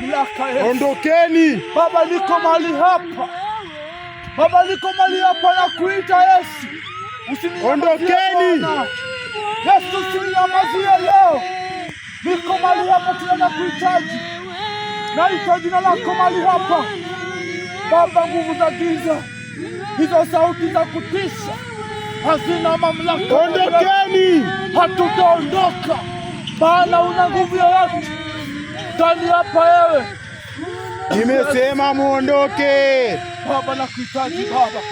mamlaka Yesu. Ondokeni. Baba niko mahali hapa. Baba niko mahali hapa na kuita Yesu. Ondokeni. Yesu usininyamazie leo. Niko mahali hapa tunakuhitaji. Naita jina lako mahali hapa. Baba, nguvu za giza, hizo sauti za kutisha hazina mamlaka. Ondokeni. Hatutaondoka, maana una nguvu yoyote ndani hapa wewe. Nimesema muondoke. Baba nakuhitaji Baba.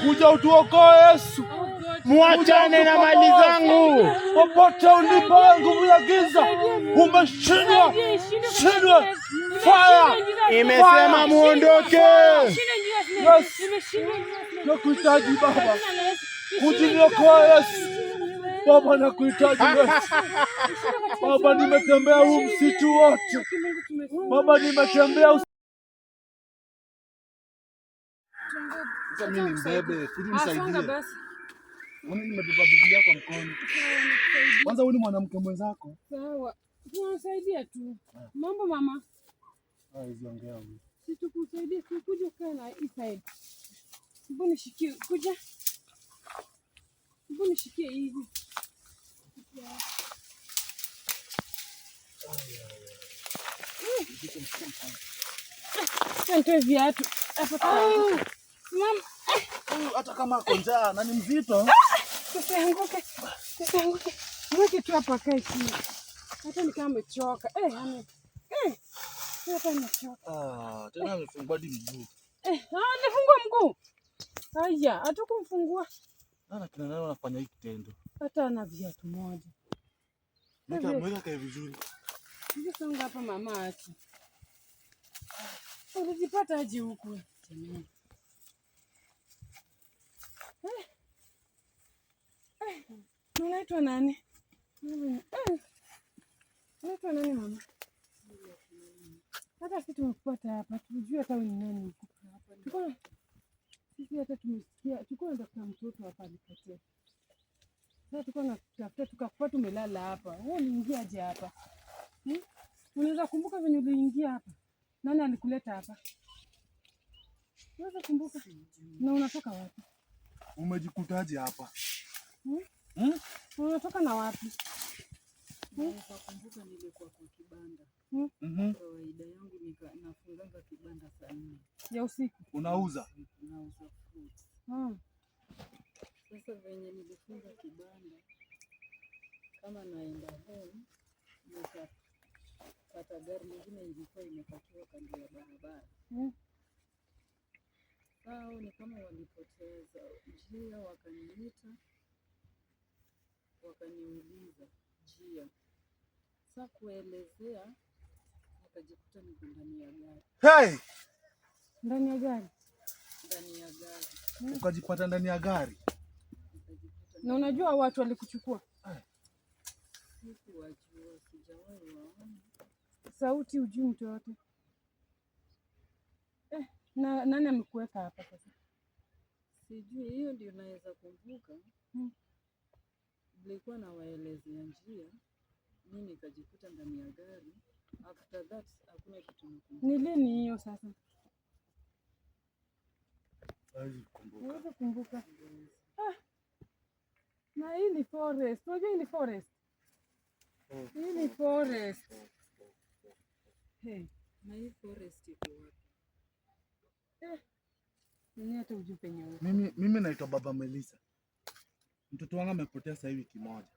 Kuja utuokoe Yesu. Muachane na mali zangu. Popote ulipo nguvu ya giza umeshindwa. Shindwe. Fire. Nimesema muondoke. Yes. Nakuhitaji Baba. Ujiniokoe Yesu. Baba nakuhitaji Yesu. Baba nimetembea huu msitu wote. Baba nimetembea. Sasa mimi mbebe, nisaidie. Mimi nimebeba Biblia kwa mkono. Kwanza wewe ni mwanamke mwenzako. Sawa. Tunasaidia tu. Mambo mama. Hizo ongea wewe. Situkusaidia tu, kuja kana hii side. Mbona shikie kuja? Mbona shikie hivi? Sante viatu. Mama. Hata kama ako njaa na ni mzito. Usianguke. Usianguke. Mweke tu hapa kae chini. Hata ni kama umechoka. Hata nimechoka. Tena amefungua hadi mguu. Alifungua mguu. Haya, hatukumfungua. Nani kina nani wanafanya hiki kitendo? Hata ana viatu moja. Mweka kae vizuri. Songa hapa mama ati. Ulijipata aje huku? Unaitwa nani? Unaitwa nani mama? Hata sisi tumekupata hapa, tujue hata wewe ni nani huko. Sisi hata tumesikia, tulikuwa tunatafuta mtoto hapa alipotea. Sasa tulikuwa tunatafuta tukakupata umelala hapa. Wewe uliingia aje hapa? Unaweza kumbuka venye uliingia hapa? Nani alikuleta hapa? Unaweza kumbuka? Na unatoka wapi? Umejikutaje hapa? Unatoka na wapi? Nikakumbuka nilikuwa kwa kibanda. Kawaida yangu nafunganga kibanda saa 4 ya usiku. Unauza? Nauza fruits. Sasa venye nilifunga kibanda, kama naenda home, nikapata gari nyingine ilikuwa imepakiwa kando ya barabara. Hao ni kama walipoteza njia, wakaniita, wakaniuliza njia. Sasa kuelezea, nikajikuta niko ndani ya gari. Hey! Ndani ya gari? Ndani ya gari. Ukajipata ndani ya gari? Na unajua watu walikuchukua? Sikuwajua, sijawahi waona. Sauti hujui mtu yote? Na nani amekuweka hapa sasa? Sijui, hiyo ndio naweza kumbuka. Nilikuwa nawaelezea njia, mimi nikajikuta ndani ya gari. After that hakuna kitu nikumbuka. Ni lini hiyo sasa? Huwezi kumbuka. Na hii ni forest. Unajua hii ni forest? Hii ni forest. Na hii forest iko wapi? Mimi hata hujui penye huko. Mimi naitwa Baba Melissa. Mtoto wangu amepotea sasa wiki moja.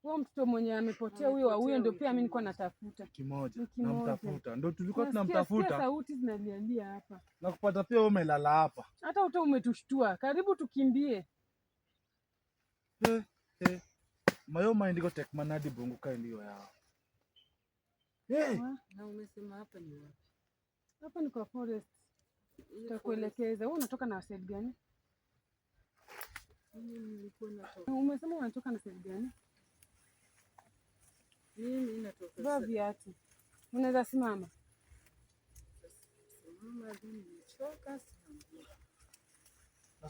Huyo mtoto mwenye amepotea huyo ndio pia mimi nilikuwa natafuta. Kimoja. Namtafuta. Ndio tulikuwa tunamtafuta. Sauti zinalialia hapa. Na kupata pia wewe umelala hapa. Hata umetushtua. Karibu tukimbie. Mayo mind iko tek manadi bunguka ndio yao. Na umesema hapa ni wapi? Hapa ni kwa forest. Tutakuelekeza. Wewe unatoka na side gani? Mimi nilikuwa natoka. Umesema unatoka na side gani? Mimi natoka. Vaa viatu. Unaweza simama? Simama, nimechoka sana.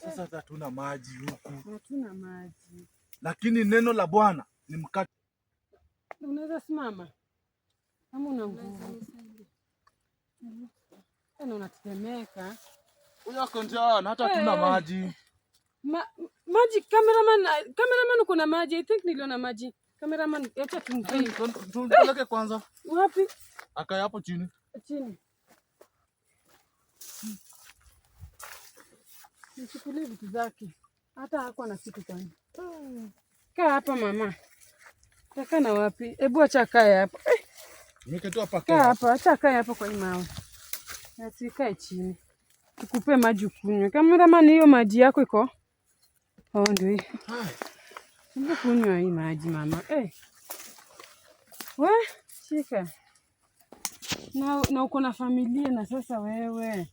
Sasa hatuna maji huku. Hatuna maji. Lakini neno la Bwana ni mkate. Unaweza simama? Kama una nguvu. Tena unatetemeka. Huyo konja na hata tuna maji. Maji cameraman uko na maji. I think niliona maji. Cameraman acha tumpe. Tumpeleke kwanza. Wapi? Akae hapo chini. Chini. Nichukulie vitu zake. Hata hakuwa na kitu kwani. Kaa hapa mama. Utakaa na wapi? Hebu acha kae hapa. Nimeketua hapa. Kaa hapa, acha kae hapa kwa mawe. Asikae chini. Tukupe maji ukunywe. Cameraman, hiyo maji yako iko? Ndio hii. Hebu kunywa hii maji mama. Shika. Na uko na familia na sasa wewe.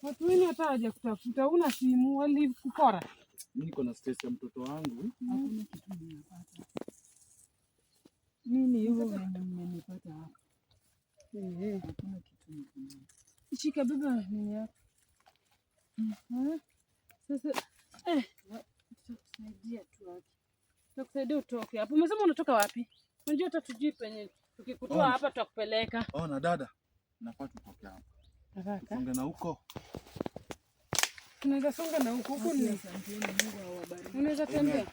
Watu wengi hata hawaja kutafuta, una simu walikupora. Mimi niko na stress ya mtoto wangu. Hakuna kitu nimepata. Nini hiyo nimepata hapa? Hakuna kitu nimepata. Shika baba nini yako? Sasa tutakusaidia tu hapo. Tutakusaidia utoke hapo. Umesema unatoka wapi? Unajua hata tujui penye tukikutoa hapa tutakupeleka. Na dada. Nafaa tutoke hapa. Songa na huko. Tunaweza songa na huko. Huko ni Mungu awabariki. Unaweza tembea?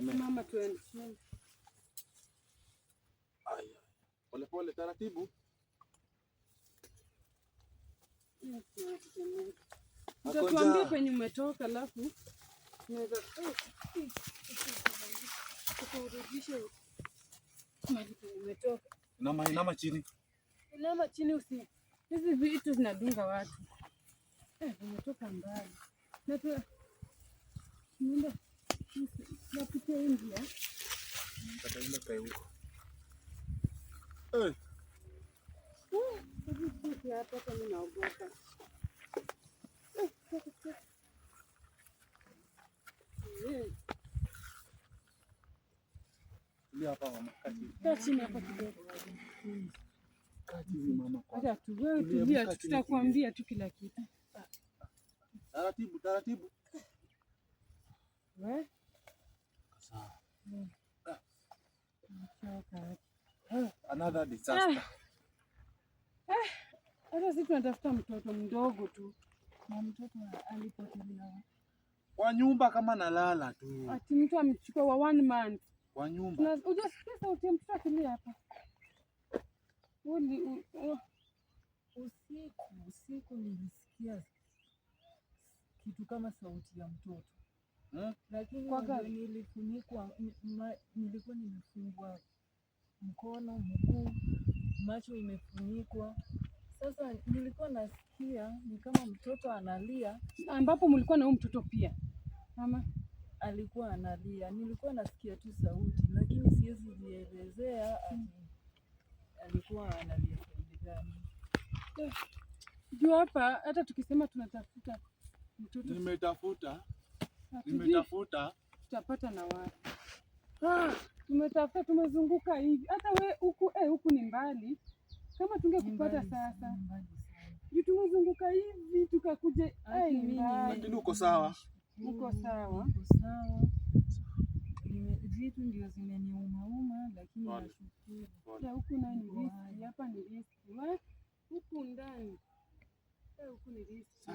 Mama twende. Pole pole taratibu. Utatuambia penye umetoka alafu unaweza kurudisha mahali penye umetoka. Inama chini. Inama chini usi. Hizi vitu zinadunga watu. Umetoka mbali. Nenda. Napitia India. Nitaenda kae huko. Hizi hapa kama naogopa. Hapa mama kati. Kaa chini hapa kidogo. Kati mama. Acha tuwe tutakwambia tu kila kitu. Taratibu. Sawa. Another disaster. Hata sisi tunatafuta mtoto mdogo tu. Na mtoto alipotelea. Kwa nyumba kama nalala tu. Ati mtu amechukua wa 1 month. Kwa nyumba. Unasikia sauti ya mtoto akilia hapa. Usiku nilisikia kitu kama sauti ya mtoto. Lakini nilifunikwa, nilikuwa nimefungwa mkono, mguu, macho imefunikwa. Sasa nilikuwa nasikia ni kama mtoto analia. Ambapo mlikuwa na huyo mtoto pia. Mama alikuwa analia. Nilikuwa nasikia tu sauti lakini siwezi kuelezea alikuwa analia sauti gani. Juu hapa hata tukisema tunatafuta mtoto. Nimetafuta. Tutapata na wapi? Tumetafuta, tumezunguka hivi. Hata we huku ni mbali. Kama tungekupata sasa. Juu tumezunguka hivi tukakuja lakini uko sawa. Uko sawa. Vitu ndio zimeniuma lakini nashukuru. Huku ndani ni riski, hapa ni riski. Huku ndani. Huku ni riski.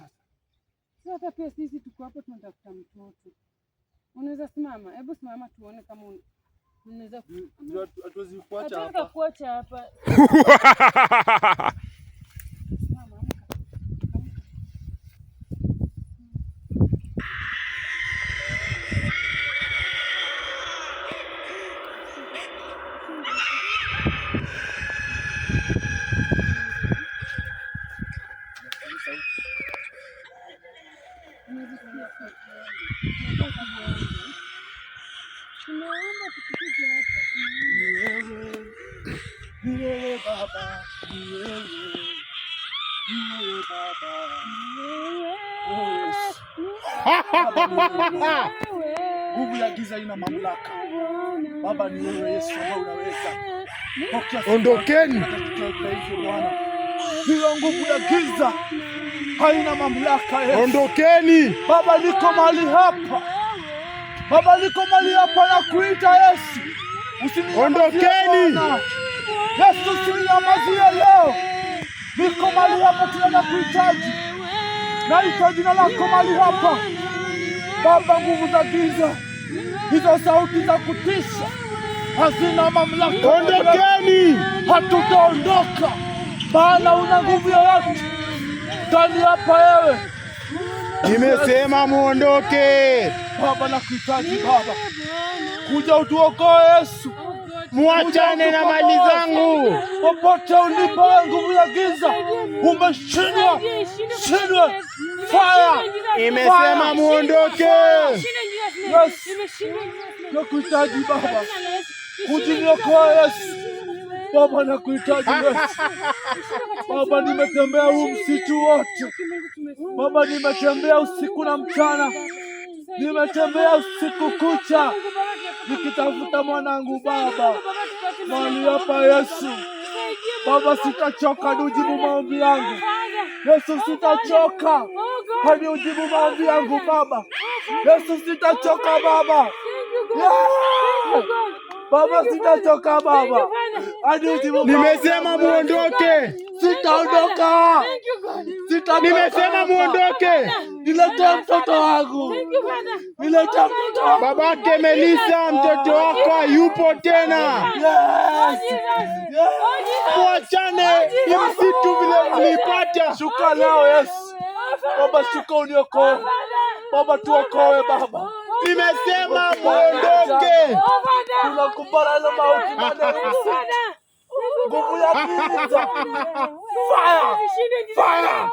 Sasa pia sisi tuko hapo tunatafuta mtoto. Unaweza simama? Hebu simama tuone kama unaweza. Hatuwezi kuacha hapa. Nataka kuacha hapa. Tunaomba tukuje hapa. Ni wewe Baba, ni wewe Baba. Nguvu ya giza ina mamlaka. Baba ni wewe Yesu ambaye unaweza. Ondokeni. Hiyo nguvu ya giza haina mamlaka Yesu. Ondokeni. Baba niko mahali hapa. Baba niko mahali hapa na kuita Yesu. Ondokeni. Yesu, usininyamazie leo. Niko mahali hapa, tunaenda kuhitaji. Naita jina lako mahali hapa Baba. Nguvu za giza, hizo sauti za kutisha hazina mamlaka. Ondokeni! Hatutaondoka, maana una nguvu yoyote ndani hapa wewe. Nimesema muondoke. Baba, nakuhitaji Baba, kuja utuokoe Yesu. Muachane na mali zangu. Popote ulipo wewe, nguvu ya giza umeshindwa. Shindwe. Fire. Nimesema muondoke. Yes. Nakuhitaji Baba, kujiniokoa Yesu. Baba, nakuhitaji Yesu. Baba, nimetembea huu msitu wote Baba, nimetembea usiku na mchana, nimetembea usiku kucha nikitafuta mwanangu Baba mahali hapa Yesu. Baba, sitachoka hadi ujibu maombi yangu Yesu, sitachoka hadi ujibu maombi yangu Baba Yesu, sitachoka Baba. Baba, sitachoka Baba hadi ujibu. Nimesema muondoke. Sitaondoka. Nimesema muondoke. Niletee mtoto wangu. Niletee mtoto wangu. Babake Melissa, mtoto wako yupo tena. Yes. Muachane ni msitu vile mlipata. Shuka leo Yesu. Baba, shuka uniokoe. Baba, tuokoe Baba. Nimesema muondoke. Tunakumbana na mauti maneno. Nguvu ya giza. Fire. Fire.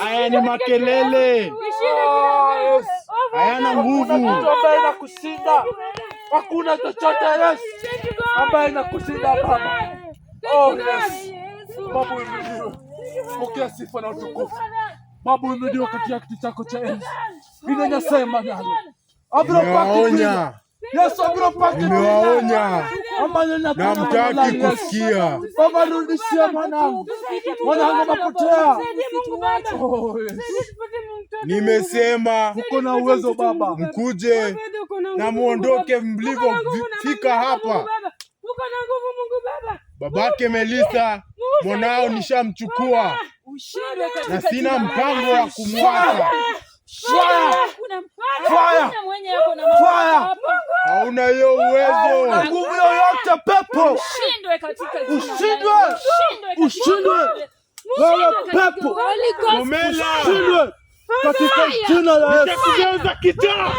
Haya ni makelele. Hayana nguvu. Ambaye inakushinda. Hakuna chochote Yesu ambaye inakushinda Baba. Oh yes. Baba, umeinuliwa. Pokea sifa na utukufu. Baba, umeinuliwa katika kiti chako cha enzi. Ninasema nalo. Nimewaonya. Yesu, nimewaonya na mtaki kusikia. Baba, rudishie mwanangu. Mwanangu amepotea. Oh yes. Nimesema uko na uwezo Baba, mkuje na muondoke mlivyofika hapa. Babake Melissa mwanao nishamchukua na sina mpango wa kumwacha. Hauna hiyo uwezo. Nguvu yoyote pepo ushindwe. Wewe pepo ushindwe katika jina la Yesu. Nitakugeuza kitaa.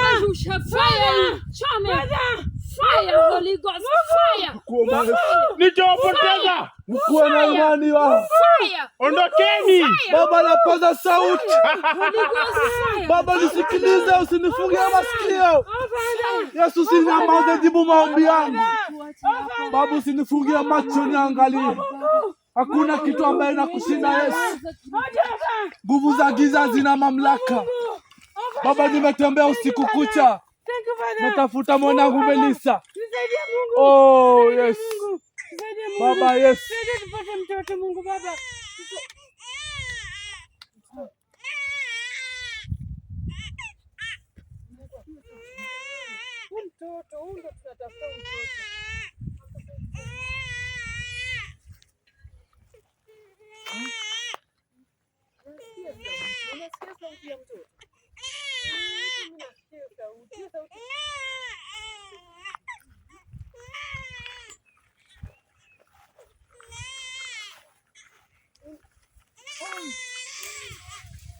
Nitawapoteza. Mkuwe na imani wao. Ondokeni. Baba, napaza sauti. Baba, nisikilize, usinifungie masikio. Yesu, usinyamaze, jibu maombi yangu. Baba, usinifungie macho, niangalie. Hakuna kitu ambaye nakushinda Yesu. Nguvu za giza zina mamlaka. Baba, nimetembea usiku kucha, natafuta mwanangu Melissa. Oh yes. Baba, yes. Mungu Baba. Mtoto huyu tunatafuta mtoto. Unasikia sauti ya mtoto? Unasikia sauti?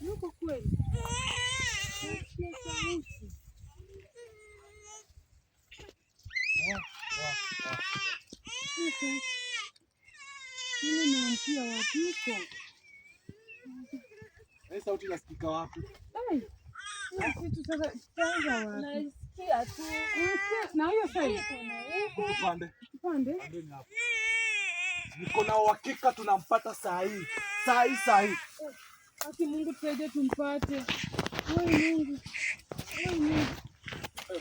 Yuko kweli? Unasikia sauti? Mimi naambia wapiko. Hii sauti inasikika wapi? Kitu sasa tanga wapi? Nasikia tu. Na hiyo sasa. Tupande. Tupande. Niko na uhakika tunampata saa hii. Aki Mungu tusaidie tumpate. Wewe Mungu.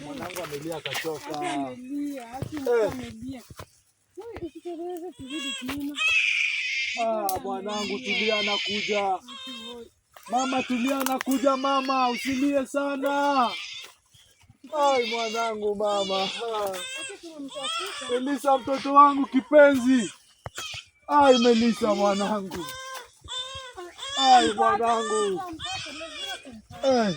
Mwanangu amelia akachoka. Amelia. Wewe usitereze tuzidi nyuma. Mwanangu, tulia, nakuja. Mama, tulia, nakuja mama, usilie sana. Ai mwanangu mama. Melissa, mtoto wangu kipenzi. Ai, Melissa mwanangu. Ai, mwanangu. Ai.